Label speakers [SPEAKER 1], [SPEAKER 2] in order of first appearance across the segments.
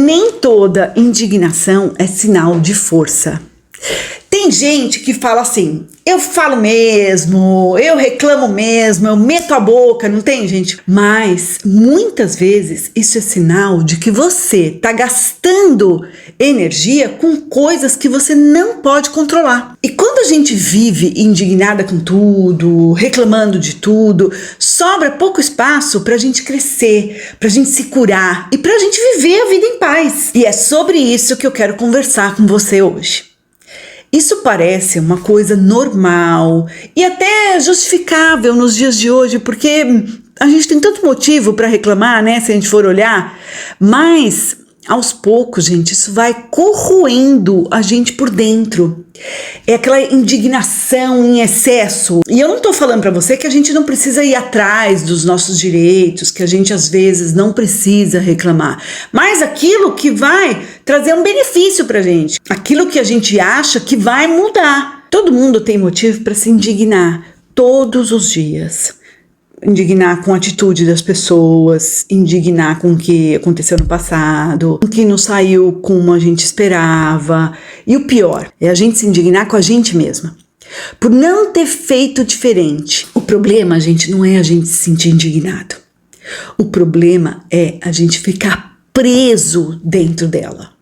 [SPEAKER 1] Nem toda indignação é sinal de força. Tem gente que fala assim, eu falo mesmo, eu reclamo mesmo, eu meto a boca, não tem, gente? Mas muitas vezes isso é sinal de que você está gastando energia com coisas que você não pode controlar. E quando a gente vive indignada com tudo, reclamando de tudo, sobra pouco espaço para a gente crescer, para a gente se curar e para a gente viver a vida em paz. E é sobre isso que eu quero conversar com você hoje. Isso parece uma coisa normal e até justificável nos dias de hoje, porque a gente tem tanto motivo para reclamar, né, se a gente for olhar, mas aos poucos, gente, isso vai corroendo a gente por dentro. É aquela indignação em excesso. E eu não tô falando para você que a gente não precisa ir atrás dos nossos direitos, que a gente às vezes não precisa reclamar, mas aquilo que vai trazer um benefício pra gente, aquilo que a gente acha que vai mudar. Todo mundo tem motivo para se indignar todos os dias. Indignar com a atitude das pessoas, indignar com o que aconteceu no passado, com o que não saiu como a gente esperava. E o pior é a gente se indignar com a gente mesma, por não ter feito diferente. O problema, gente, não é a gente se sentir indignado. O problema é a gente ficar preso dentro dela.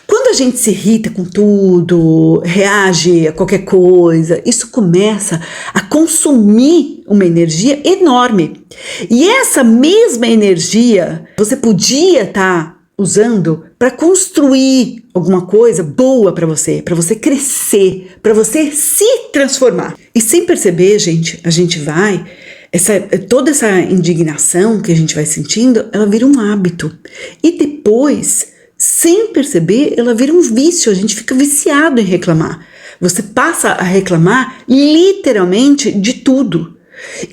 [SPEAKER 1] Quando a gente se irrita com tudo, reage a qualquer coisa, isso começa a consumir uma energia enorme. E essa mesma energia você podia estar usando para construir alguma coisa boa para você crescer, para você se transformar. E sem perceber, gente, a gente vai... toda essa indignação que a gente vai sentindo, ela vira um hábito. E depois... sem perceber, ela vira um vício, a gente fica viciado em reclamar. Você passa a reclamar literalmente de tudo.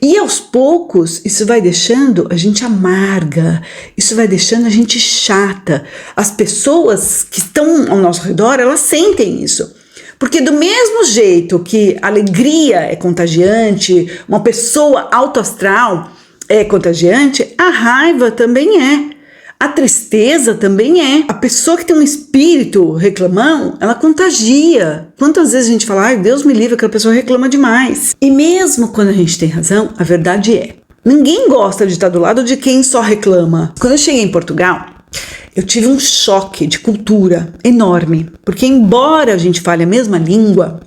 [SPEAKER 1] E aos poucos, isso vai deixando a gente amarga, isso vai deixando a gente chata. As pessoas que estão ao nosso redor, elas sentem isso. Porque do mesmo jeito que a alegria é contagiante, uma pessoa autoastral é contagiante, a raiva também é. A tristeza também é. A pessoa que tem um espírito reclamão, ela contagia. Quantas vezes a gente fala, ai, Deus me livre, aquela pessoa reclama demais. E mesmo quando a gente tem razão, a verdade é, ninguém gosta de estar do lado de quem só reclama. Quando eu cheguei em Portugal, eu tive um choque de cultura enorme. Porque embora a gente fale a mesma língua,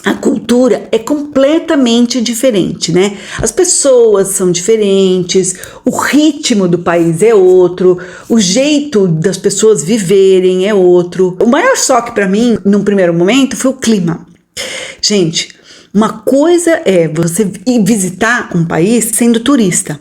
[SPEAKER 1] a cultura é completamente diferente, né? As pessoas são diferentes, o ritmo do país é outro, o jeito das pessoas viverem é outro. O maior choque para mim, num primeiro momento, foi o clima. Gente, uma coisa é você ir visitar um país sendo turista.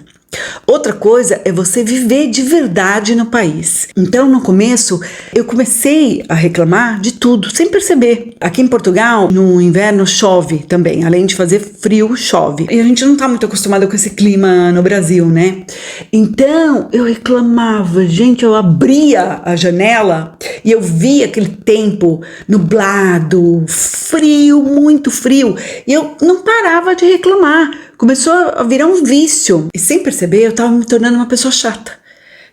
[SPEAKER 1] Outra coisa é você viver de verdade no país. Então, no começo, eu comecei a reclamar de tudo, sem perceber. Aqui em Portugal, no inverno, chove também. Além de fazer frio, chove. E a gente não tá muito acostumado com esse clima no Brasil, né? Então, eu reclamava. Gente, eu abria a janela e eu via aquele tempo nublado, frio, muito frio. E eu não parava de reclamar. Começou a virar um vício. E sem perceber, eu estava me tornando uma pessoa chata.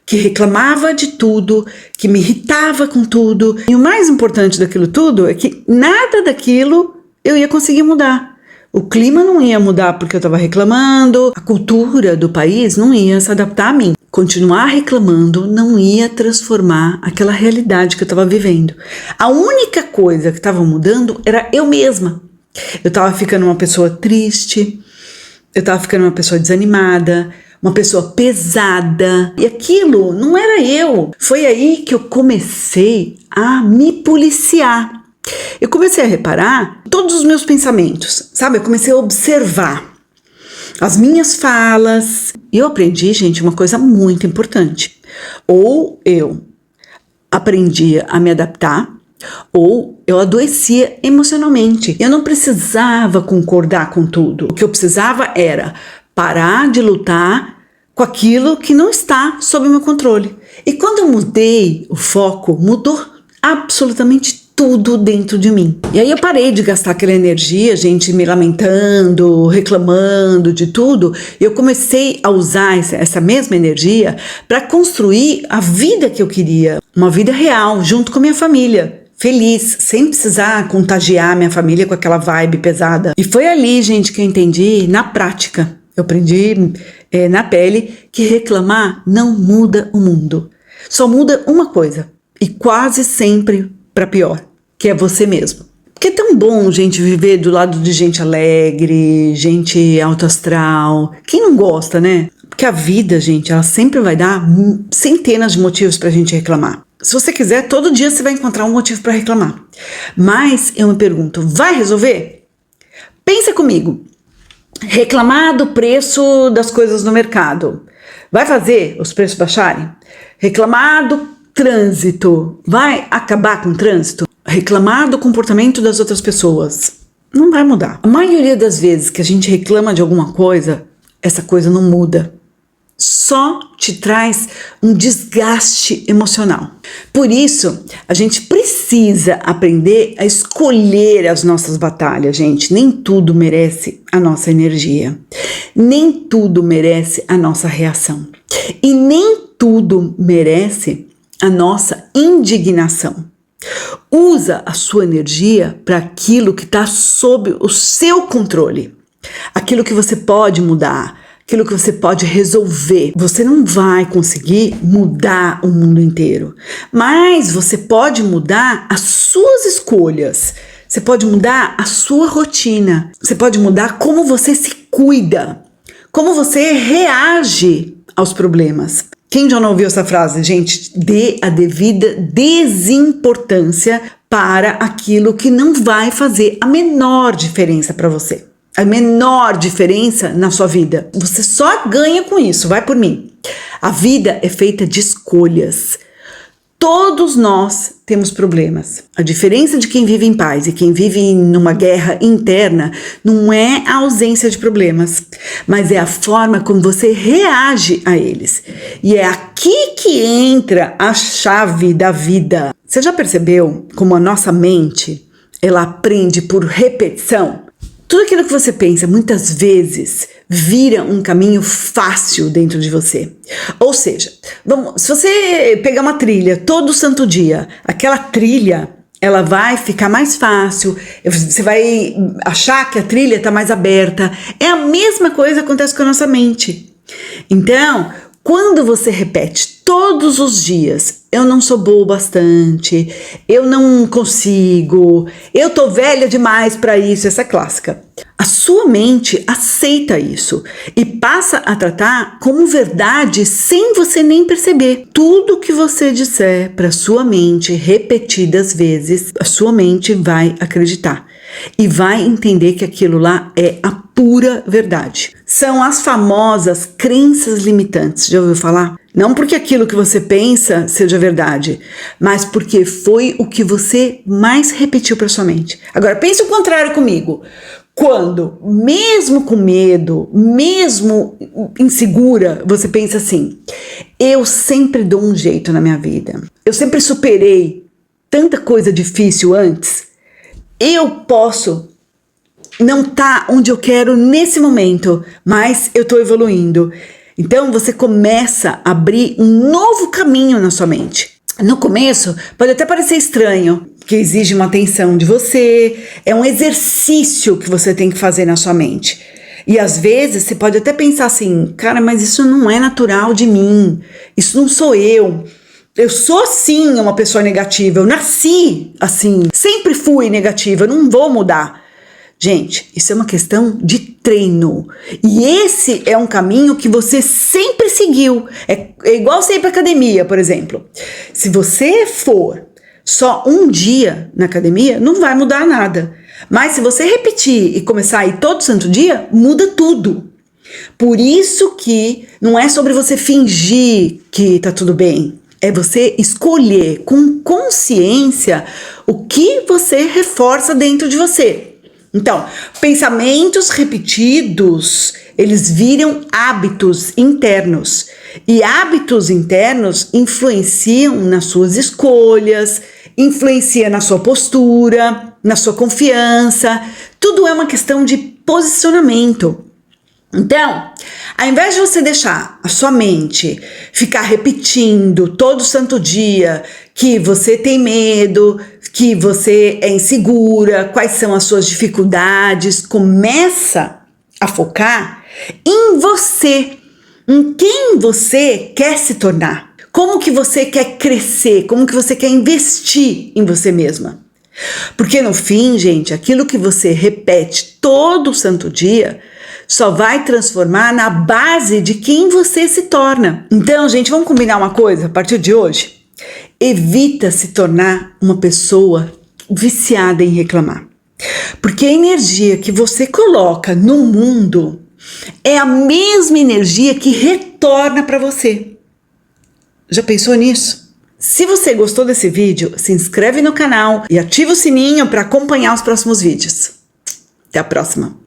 [SPEAKER 1] Que reclamava de tudo, que me irritava com tudo. E o mais importante daquilo tudo é que nada daquilo eu ia conseguir mudar. O clima não ia mudar porque eu estava reclamando. A cultura do país não ia se adaptar a mim. Continuar reclamando não ia transformar aquela realidade que eu estava vivendo. A única coisa que estava mudando era eu mesma. Eu estava ficando uma pessoa triste. Eu estava ficando uma pessoa desanimada, uma pessoa pesada. E aquilo não era eu. Foi aí que eu comecei a me policiar. Eu comecei a reparar todos os meus pensamentos, sabe? Eu comecei a observar as minhas falas. E eu aprendi, gente, uma coisa muito importante. Ou eu aprendia a me adaptar, ou eu adoecia emocionalmente. Eu não precisava concordar com tudo. O que eu precisava era parar de lutar com aquilo que não está sob meu controle. E quando eu mudei o foco, mudou absolutamente tudo dentro de mim. E aí eu parei de gastar aquela energia, gente, me lamentando, reclamando de tudo, e eu comecei a usar essa mesma energia para construir a vida que eu queria, uma vida real, junto com a minha família. Feliz, sem precisar contagiar minha família com aquela vibe pesada. E foi ali, gente, que eu entendi na prática. Eu aprendi na pele que reclamar não muda o mundo. Só muda uma coisa, e quase sempre para pior, que é você mesmo. Porque é tão bom, gente, viver do lado de gente alegre, gente alto astral. Quem não gosta, né? Porque a vida, gente, ela sempre vai dar centenas de motivos pra gente reclamar. Se você quiser, todo dia você vai encontrar um motivo para reclamar. Mas eu me pergunto, vai resolver? Pensa comigo. Reclamar do preço das coisas no mercado vai fazer os preços baixarem? Reclamar do trânsito vai acabar com o trânsito? Reclamar do comportamento das outras pessoas não vai mudar. A maioria das vezes que a gente reclama de alguma coisa, essa coisa não muda. Só te traz um desgaste emocional. Por isso, a gente precisa aprender a escolher as nossas batalhas, gente. Nem tudo merece a nossa energia. Nem tudo merece a nossa reação. E nem tudo merece a nossa indignação. Usa a sua energia para aquilo que está sob o seu controle. Aquilo que você pode mudar. Aquilo que você pode resolver. Você não vai conseguir mudar o mundo inteiro, mas você pode mudar as suas escolhas. Você pode mudar a sua rotina. Você pode mudar como você se cuida, como você reage aos problemas. Quem já não ouviu essa frase? Gente, dê a devida desimportância para aquilo que não vai fazer a menor diferença para você. A menor diferença na sua vida. Você só ganha com isso, vai por mim. A vida é feita de escolhas. Todos nós temos problemas. A diferença de quem vive em paz e quem vive numa guerra interna não é a ausência de problemas, mas é a forma como você reage a eles. E é aqui que entra a chave da vida. Você já percebeu como a nossa mente, ela aprende por repetição? Tudo aquilo que você pensa, muitas vezes, vira um caminho fácil dentro de você. Ou seja, se você pegar uma trilha todo santo dia, aquela trilha, ela vai ficar mais fácil, você vai achar que a trilha está mais aberta. É a mesma coisa que acontece com a nossa mente. Então, quando você repete todos os dias, eu não sou boa o bastante, eu não consigo, eu tô velha demais para isso, essa é clássica. A sua mente aceita isso e passa a tratar como verdade sem você nem perceber. Tudo que você disser para sua mente repetidas vezes, a sua mente vai acreditar e vai entender que aquilo lá é a pura verdade. São as famosas crenças limitantes, já ouviu falar? Não porque aquilo que você pensa seja verdade, mas porque foi o que você mais repetiu para sua mente. Agora, pense o contrário comigo. Quando, mesmo com medo, mesmo insegura, você pensa assim: eu sempre dou um jeito na minha vida. Eu sempre superei tanta coisa difícil antes. Eu posso não estar onde eu quero nesse momento, mas eu estou evoluindo. Então você começa a abrir um novo caminho na sua mente. No começo pode até parecer estranho, que exige uma atenção de você, é um exercício que você tem que fazer na sua mente. E às vezes você pode até pensar assim: cara, mas isso não é natural de mim, isso não sou eu. Eu sou sim uma pessoa negativa, eu nasci assim, sempre fui negativa, eu não vou mudar. Gente, isso é uma questão de treino. E esse é um caminho que você sempre seguiu. É igual você ir para academia, por exemplo. Se você for só um dia na academia, não vai mudar nada. Mas se você repetir e começar a ir todo santo dia, muda tudo. Por isso que não é sobre você fingir que tá tudo bem. É você escolher com consciência o que você reforça dentro de você. Então, pensamentos repetidos, eles viram hábitos internos. E hábitos internos influenciam nas suas escolhas, influencia na sua postura, na sua confiança. Tudo é uma questão de posicionamento. Então, ao invés de você deixar a sua mente ficar repetindo todo santo dia que você tem medo, que você é insegura, quais são as suas dificuldades, começa a focar em você, em quem você quer se tornar, como que você quer crescer, como que você quer investir em você mesma. Porque no fim, gente, aquilo que você repete todo santo dia só vai transformar na base de quem você se torna. Então, gente, vamos combinar uma coisa a partir de hoje? Evita se tornar uma pessoa viciada em reclamar. Porque a energia que você coloca no mundo é a mesma energia que retorna para você. Já pensou nisso? Se você gostou desse vídeo, se inscreve no canal e ativa o sininho para acompanhar os próximos vídeos. Até a próxima!